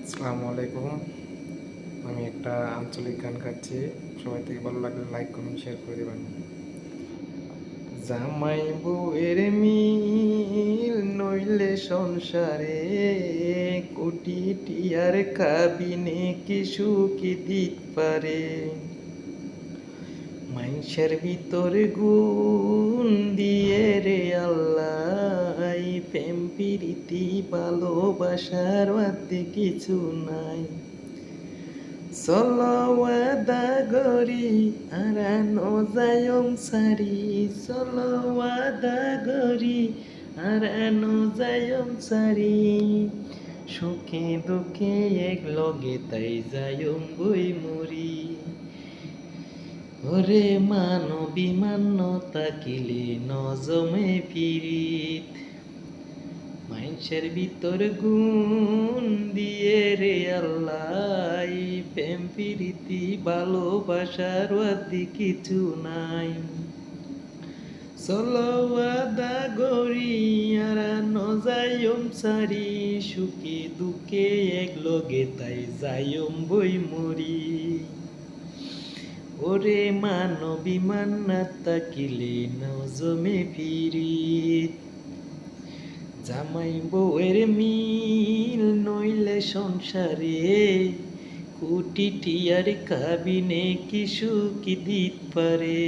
আসসালামু আলাইকুম। আমি একটা আঞ্চলিক গান গাচ্ছি। সবাই থেকে ভালো লাগলে লাইক কমেন্ট শেয়ার করে দেবেন। জামাই বউয়ের মিল নইলে সংসারে কোটি টিয়ার কাবিনে কি সুখী দিত পারে। মাইনষের ভিতরে গুণ দিয়ে রে আল্লাহ, প্রেম প্রীতি ভালোবাসার মধ্যে কিছু নাই। চলো ওয়াদা গরি আরানো যায়ম সারি, চলো ওয়াদা গরি আরানো যায়ম সারি, সুখে দুঃখে এক লগে তাই যায়ম বই মরি। ওরে মানবী মান্যতা কিলে নজমে পিরিত, মানুষের ভিতর গুণ দিয়ে রে আল্লাহ, প্রেম প্রীতি ভালোবাসার ওয়াদি কিছু নাই। চলো ওয়াদা গরি আর নজায়ম সারি, সুখে দুঃখে এক লগে তাই যায়ম বই মরি। ওরে মানবী মান্না তাকিলে নজমে পিরিত, জামাই বউয়ের মিল নইলে সংসারে কোটি টিয়ার কাবিনে কি সুখী দিত পারে।